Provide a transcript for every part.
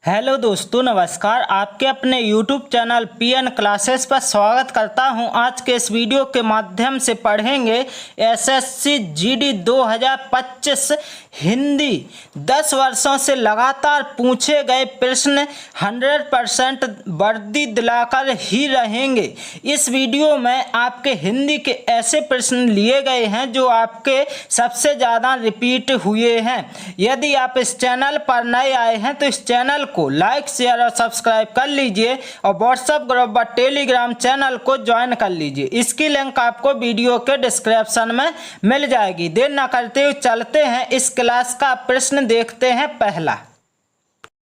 Hello दोस्तों, नमस्कार। आपके अपने YouTube चैनल PN क्लासेस पर स्वागत करता हूं। आज के इस वीडियो के माध्यम से पढ़ेंगे SSC GD 2025 हिंदी 10 वर्षों से लगातार पूछे गए प्रश्न 100% वर्दी दिलाकर ही रहेंगे। इस वीडियो में आपके हिंदी के ऐसे प्रश्न लिए गए हैं जो आपके सबसे ज़्यादा रिपीट हुए हैं। यदि आप इस चैनल पर नए आए हैं तो इस चैनल को लाइक, शेयर और सब्सक्राइब कर लीजिए और व्हाट्सएप ग्रुप व टेलीग्राम चैनल को ज्वाइन कर लीजिए। इसकी लिंक आपको वीडियो के डिस्क्रिप्शन में मिल जाएगी। देर न करते हुए चलते हैं, इस क्लास का प्रश्न देखते हैं। पहला,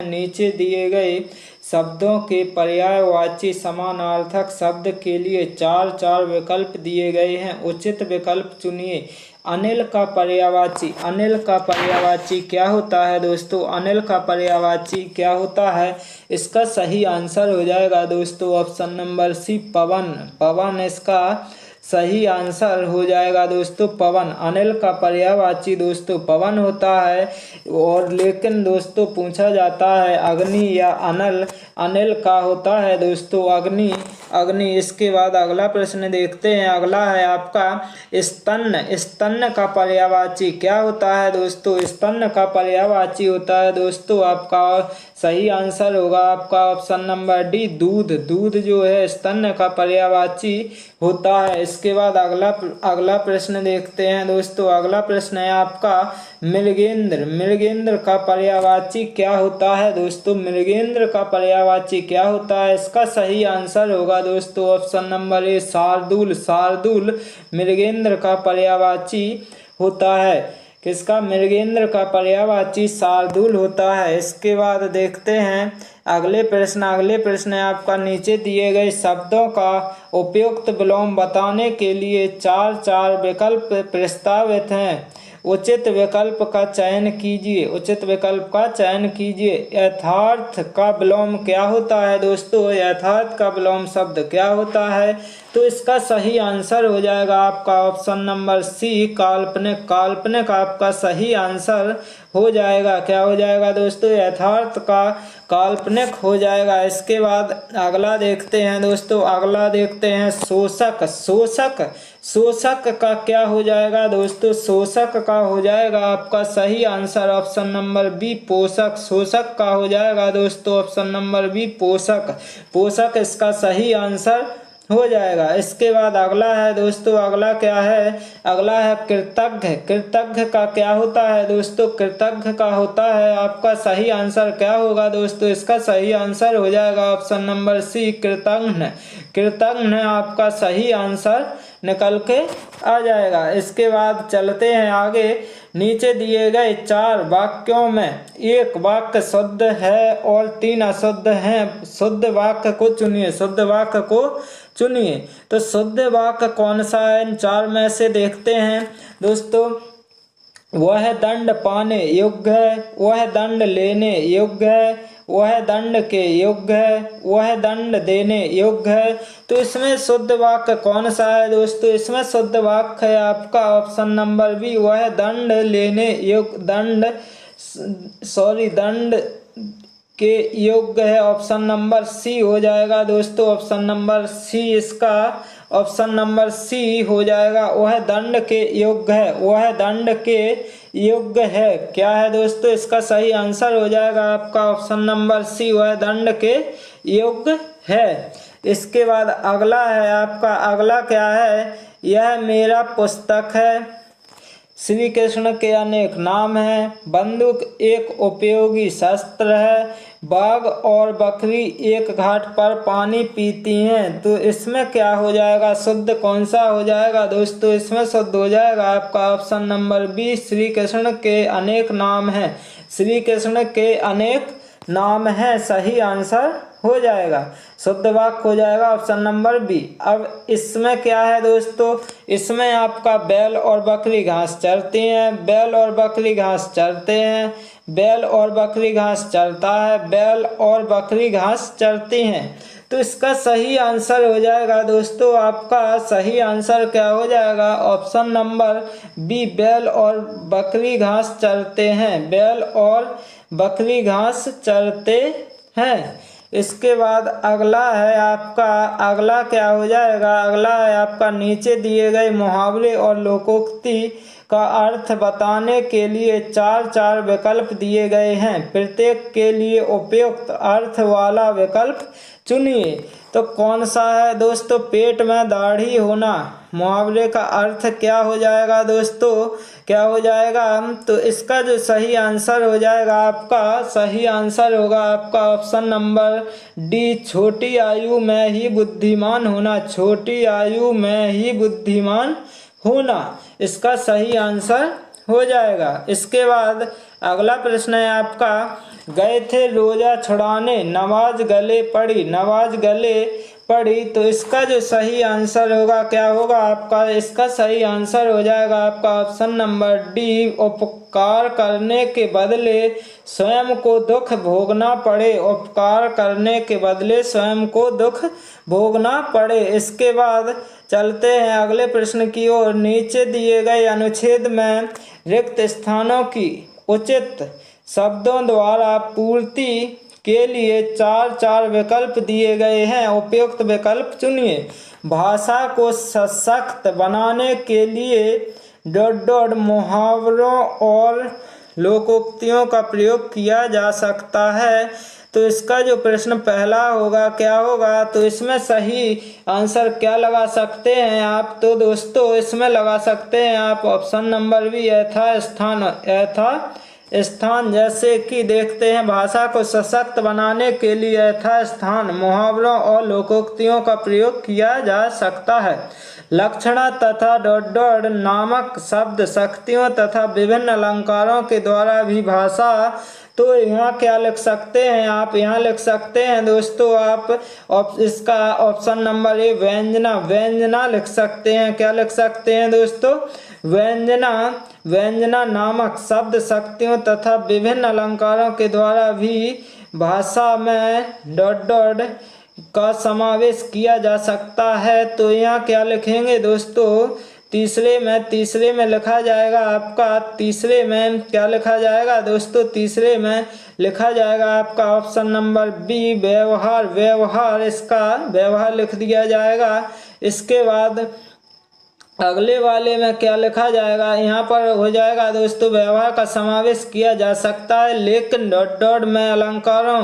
नीचे दिए गए शब्दों के पर्यायवाची समानार्थक शब्द के लिए चार विकल्प दिए गए हैं। उचित विकल्प चुनिए। अनिल का पर्यायवाची क्या होता है दोस्तों? अनिल का पर्यायवाची क्या होता है? इसका सही आंसर हो जाएगा दोस्तों ऑप्शन नंबर सी, पवन। पवन इसका सही आंसर हो जाएगा दोस्तों, पवन। अनिल का पर्यायवाची दोस्तों पवन होता है। और लेकिन दोस्तों पूछा जाता है अग्नि या अनल। अनिल का होता है दोस्तों अग्नि। इसके बाद अगला प्रश्न देखते हैं। अगला है आपका स्तन। स्तन का पर्यायवाची क्या होता है दोस्तों? स्तन का पर्यायवाची होता है दोस्तों, आपका सही आंसर होगा आपका ऑप्शन नंबर डी, दूध। दूध जो है स्तन का पर्यायवाची होता है। इसके बाद अगला प्रश्न देखते हैं दोस्तों। अगला प्रश्न है आपका मृगेंद्र। मृगेंद्र का पर्यायवाची क्या होता है दोस्तों? मृगेंद्र का पर्यायवाची क्या होता है? इसका सही आंसर होगा दोस्तों ऑप्शन नंबर ए, शार्दूल। शार्दूल मृगेंद्र का पर्यायवाची होता है। किसका? मृगेंद्र का पर्यायवाची शार्दूल होता है। इसके बाद देखते हैं अगले प्रश्न है आपका नीचे दिए गए शब्दों का उपयुक्त विलोम बताने के लिए चार विकल्प प्रस्तावित हैं। उचित विकल्प का चयन कीजिए। यथार्थ का विलोम क्या होता है दोस्तों? यथार्थ का विलोम शब्द क्या होता है? तो इसका सही आंसर हो जाएगा आपका ऑप्शन नंबर सी, काल्पनिक। काल्पनिक आपका सही आंसर हो जाएगा। क्या हो जाएगा दोस्तों? यथार्थ का काल्पनिक हो जाएगा। इसके बाद अगला देखते हैं दोस्तों। अगला देखते हैं शोषक। शोषक का क्या हो जाएगा दोस्तों? शोषक का हो जाएगा आपका सही आंसर ऑप्शन नंबर बी, पोषक। शोषक का हो जाएगा दोस्तों ऑप्शन नंबर बी, पोषक इसका सही आंसर हो जाएगा। इसके बाद अगला है दोस्तों, अगला क्या है? अगला है कृतज्ञ। कृतज्ञ का क्या होता है दोस्तों? कृतज्ञ का होता है आपका सही आंसर क्या होगा दोस्तों? इसका सही आंसर हो जाएगा ऑप्शन नंबर सी, कृतज्ञ। कृतज्ञ आपका सही आंसर निकल के आ जाएगा। इसके बाद चलते हैं आगे। नीचे दिए गए 4 वाक्यों में एक वाक्य शुद्ध है और 3 अशुद्ध हैं। शुद्ध वाक्य को चुनिए। तो शुद्ध वाक्य कौन सा है? इन 4 में से देखते हैं दोस्तों। वह दंड पाने योग्य है, वह दंड लेने योग्य है, वह दंड के योग्य है, वह दंड देने योग्य है। तो इसमें शुद्ध वाक्य कौन सा है दोस्तों? इसमें शुद्ध वाक्य है आपका ऑप्शन नंबर बी, वह दंड लेने योग्य, दंड के योग्य है। ऑप्शन नंबर सी हो जाएगा दोस्तों, ऑप्शन नंबर सी इसका ऑप्शन नंबर सी हो जाएगा। वह दंड के योग्य है, वह दंड के योग्य है। क्या है दोस्तों? इसका सही आंसर हो जाएगा आपका ऑप्शन नंबर सी, वह दंड के योग्य है। इसके बाद अगला है आपका, अगला क्या है? यह मेरा पुस्तक है। श्री कृष्ण के अनेक नाम हैं। बंदूक एक उपयोगी शस्त्र है। बाघ और बकरी एक घाट पर पानी पीती हैं। तो इसमें क्या हो जाएगा? शुद्ध कौन सा हो जाएगा दोस्तों? इसमें शुद्ध हो जाएगा आपका option number B, Shri Krishna के अनेक नाम हैं। श्री कृष्ण के अनेक नाम हैं, सही आंसर हो जाएगा। शुद्ध वाक्य हो जाएगा ऑप्शन नंबर बी। अब इसमें क्या है दोस्तों? इसमें आपका बैल और बकरी घास चरती हैं। बैल और बकरी घास चरते हैं। बैल और बकरी घास चरता है। बैल और बकरी घास चरती हैं। तो इसका सही आंसर हो जाएगा दोस्तों, आपका सही आंसर क्या हो जाएगा? ऑप्शन नंबर बी, बैल और बकरी घास चरते हैं। बैल और बकरी घास चरते हैं। इसके बाद अगला है आपका, अगला क्या हो जाएगा, अगला है आपका नीचे दिए गए मुहावरे और लोकोक्ति का अर्थ बताने के लिए चार चार विकल्प दिए गए हैं। प्रत्येक के लिए उपयुक्त अर्थ वाला विकल्प चुनिए। तो कौन सा है दोस्तों, पेट में दाढ़ी होना, मुहावरे का अर्थ क्या हो जाएगा दोस्तों, क्या हो जाएगा, तो इसका जो सही आंसर हो जाएगा आपका, सही आंसर होगा आपका ऑप्शन नंबर डी, छोटी आयु में ही बुद्धिमान होना, छोटी आयु में ही बुद्धिमान होना, इसका सही आंसर हो जाएगा। इसके बाद अगला प्रश्न है आपका, गए थे रोजा छुड़ाने, नमाज गले पड़ी, नमाज गले पड़ी, तो इसका जो सही आंसर होगा क्या होगा आपका, इसका सही आंसर हो जाएगा आपका ऑप्शन नंबर डी, उपकार करने के बदले स्वयं को दुख भोगना पड़े, उपकार करने के बदले स्वयं को दुख भोगना पड़े। इसके बाद चलते हैं अगले प्रश्न की ओर। नीचे दिए गए अनुच्छेद में रिक्त स्थानों की उचित शब्दों द्वारा पूर्ति के लिए चार चार विकल्प दिए गए हैं, उपयुक्त विकल्प चुनिए। भाषा को सशक्त बनाने के लिए मुहावरों और लोकोक्तियों का प्रयोग किया जा सकता है। तो इसका जो प्रश्न पहला होगा क्या होगा, तो इसमें सही आंसर क्या लगा सकते हैं आप, तो दोस्तों इसमें लगा सकते हैं आप ऑप्शन नंबर बी, यथास्थान, यथास्थान। जैसे कि देखते हैं, भाषा को सशक्त बनाने के लिए यथास्थान, मुहावरों और लोकोक्तियों का प्रयोग किया जा सकता है। लक्षणा तथा नामक शब्द शक्तियों तथा विभिन्न अलंकारों के द्वारा भी भाषा, तो यहाँ क्या लिख सकते हैं आप, यहाँ लिख सकते हैं दोस्तों आप इसका ऑप्शन नंबर ए, व्यंजना, व्यंजना लिख सकते हैं। क्या लिख सकते हैं दोस्तों, व्यंजना, व्यंजना नामक शब्द शक्तियों तथा विभिन्न अलंकारों के द्वारा भी भाषा में का समावेश किया जा सकता है। तो यहाँ क्या लिखेंगे दोस्तों, तीसरे में लिखा जाएगा आपका, तीसरे में क्या लिखा जाएगा दोस्तों, तीसरे में लिखा जाएगा आपका ऑप्शन नंबर बी, व्यवहार, व्यवहार, इसका व्यवहार लिख दिया जाएगा। इसके बाद अगले वाले में क्या लिखा जाएगा, यहाँ पर हो जाएगा दोस्तों, व्यवहार का समावेश किया जा सकता है लेकिन में अलंकारों,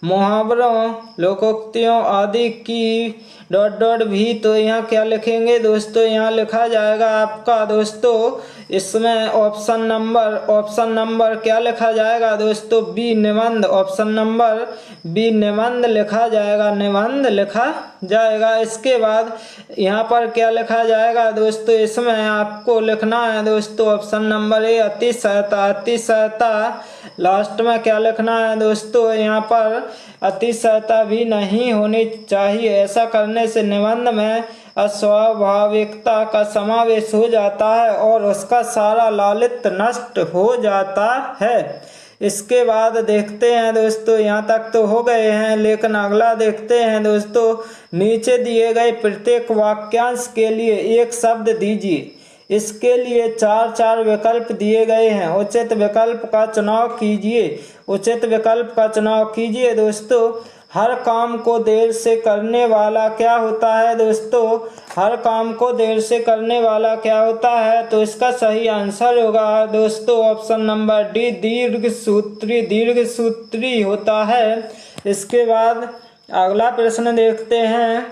मुहावरों, लोकोक्तियों आदि की भी। तो यहाँ क्या लिखेंगे दोस्तों, यहाँ लिखा जाएगा आपका दोस्तों, इसमें ऑप्शन नंबर क्या लिखा जाएगा दोस्तों, बी, निबंध, ऑप्शन नंबर बी, निबंध लिखा जाएगा, निबंध लिखा जाएगा। इसके बाद यहाँ पर क्या लिखा जाएगा दोस्तों, इसमें आपको लिखना है दोस्तों ऑप्शन नंबर ए, अति सहायता, अति सहायता। लास्ट में क्या लिखना है दोस्तों, यहाँ पर अति सहायता भी नहीं होनी चाहिए, ऐसा करने से निबंध में अस्वाभाविकता का समावेश हो जाता है और उसका सारा लालित्य नष्ट हो जाता है। इसके बाद देखते हैं दोस्तों, यहाँ तक तो हो गए हैं, लेकिन अगला देखते हैं दोस्तों, नीचे दिए गए प्रत्येक वाक्यांश के लिए एक शब्द दीजिए। इसके लिए चार चार विकल्प दिए गए हैं, उचित विकल्प का चुनाव कीजिए, उचित विकल्प का चुनाव कीजिए दोस्तों। हर काम को देर से करने वाला क्या होता है दोस्तों, हर काम को देर से करने वाला क्या होता है, तो इसका सही आंसर होगा दोस्तों ऑप्शन नंबर डी, दीर्घसूत्री, दीर्घसूत्री होता है। इसके बाद अगला प्रश्न देखते हैं।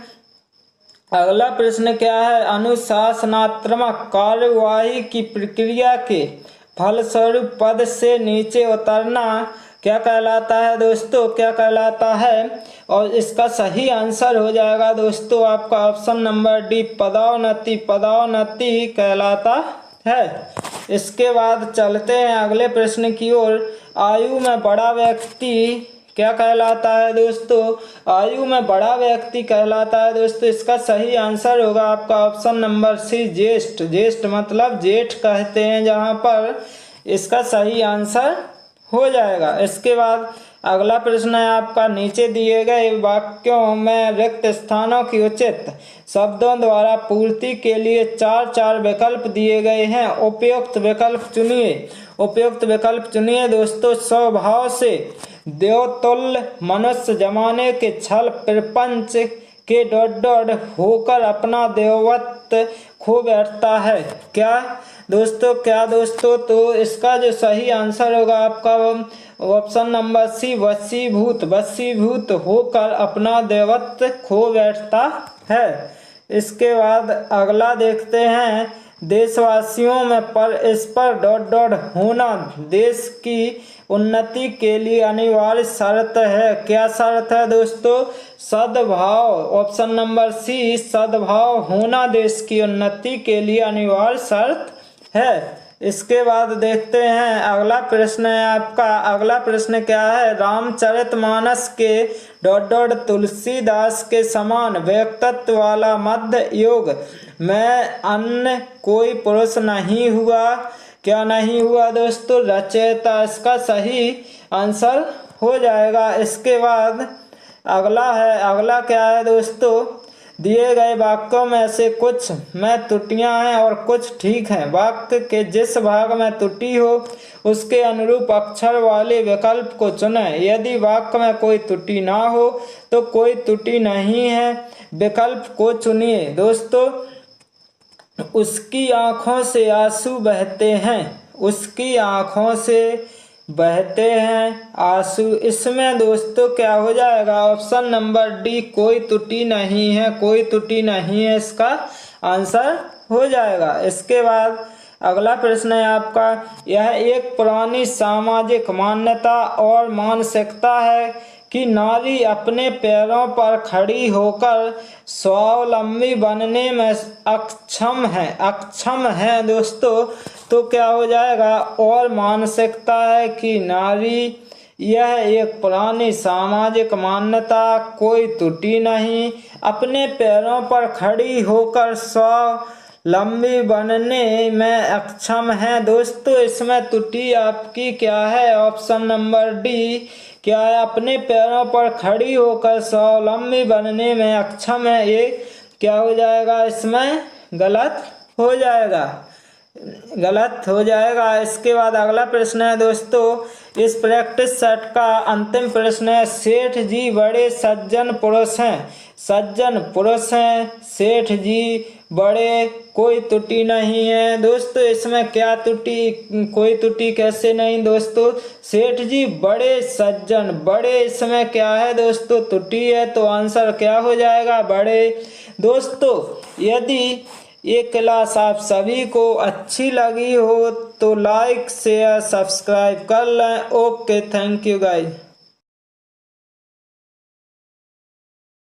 अगला प्रश्न क्या है, अनुशासनात्मक कार्यवाही की प्रक्रिया के फलस्वरूप पद से नीचे उतरना क्या कहलाता है दोस्तों, क्या कहलाता है, और इसका सही आंसर हो जाएगा दोस्तों आपका ऑप्शन नंबर डी, पदोन्नति, पदोन्नति कहलाता है। इसके बाद चलते हैं अगले प्रश्न की ओर। आयु में बड़ा व्यक्ति क्या कहलाता है दोस्तों, आयु में बड़ा व्यक्ति कहलाता है दोस्तों, इसका सही आंसर होगा आपका ऑप्शन नंबर सी, ज्येष्ठ, ज्येष्ठ मतलब जेठ कहते हैं जहाँ पर, इसका सही आंसर हो जाएगा। इसके बाद अगला प्रश्न है आपका, नीचे दिए गए वाक्यों में रिक्त स्थानों की उचित शब्दों द्वारा पूर्ति के लिए चार चार विकल्प दिए गए हैं, उपयुक्त विकल्प चुनिए। उपयुक्त विकल्प चुनिए दोस्तों। स्वभाव से देवतुल्य मनुष्य जमाने के छल प्रपंच के डॉट होकर अपना देवत्व खो बैठता है। क्या दोस्तों तो इसका जो सही आंसर होगा आपका ऑप्शन नंबर सी, वशीभूत होकर अपना देवत्व खो बैठता है। इसके बाद अगला देखते हैं, देशवासियों में परस्पर डॉट होना देश की उन्नति के लिए अनिवार्य शर्त है। क्या शर्त है दोस्तों? सद्भाव। ऑप्शन नंबर सी, सद्भाव होना देश की उन्नति के लिए अनिवार्य शर्त है। इसके बाद देखते हैं अगला प्रश्न है आपका। अगला प्रश्न क्या है? रामचरितमानस के डॉट तुलसीदास के समान व्यक्तित्व वाला मध्य युग में अन्य कोई पुरुष नहीं हुआ। क्या नहीं हुआ दोस्तों? रचयिता इसका सही आंसर हो जाएगा। इसके बाद अगला क्या है दोस्तों? दिए गए वाक्यों में से कुछ में त्रुटियां हैं और कुछ ठीक हैं। वाक्य के जिस भाग में त्रुटि हो उसके अनुरूप अक्षर वाले विकल्प को चुनें। यदि वाक्य में कोई त्रुटि ना हो तो कोई त्रुटि नहीं है विकल्प को चुनिए दोस्तों। उसकी आंखों से आंसू बहते हैं, उसकी आंखों से बहते हैं आंसू। इसमें दोस्तों क्या हो जाएगा? ऑप्शन नंबर डी, कोई त्रुटि नहीं है, कोई त्रुटि नहीं है, इसका आंसर हो जाएगा। इसके बाद अगला प्रश्न है आपका। यह एक पुरानी सामाजिक मान्यता और मानसिकता है कि नारी अपने पैरों पर खड़ी होकर स्वावलंबी बनने में अक्षम है दोस्तों। तो क्या हो जाएगा? और मानसिकता है कि नारी, यह एक पुरानी सामाजिक मान्यता, कोई त्रुटि नहीं, अपने पैरों पर खड़ी होकर स्वावलंबी बनने में अक्षम है दोस्तों। इसमें त्रुटि आपकी क्या है? ऑप्शन नंबर डी क्या है? अपने पैरों पर खड़ी होकर स्वावलंबी बनने में अक्षम है। ये क्या हो जाएगा? इसमें गलत हो जाएगा। इसके बाद अगला प्रश्न है दोस्तों। इस प्रैक्टिस सेट का अंतिम प्रश्न है। सेठ जी बड़े सज्जन पुरुष हैं, सेठ जी बड़े, कोई त्रुटि नहीं है दोस्तों। इसमें क्या त्रुटि? कोई त्रुटि कैसे नहीं दोस्तों? सेठ जी बड़े सज्जन, बड़े, इसमें क्या है दोस्तों? त्रुटि है। तो आंसर क्या हो जाएगा? बड़े। दोस्तों यदि ये क्लास आप सभी को अच्छी लगी हो तो लाइक शेयर सब्सक्राइब कर लें। Okay, thank you guys.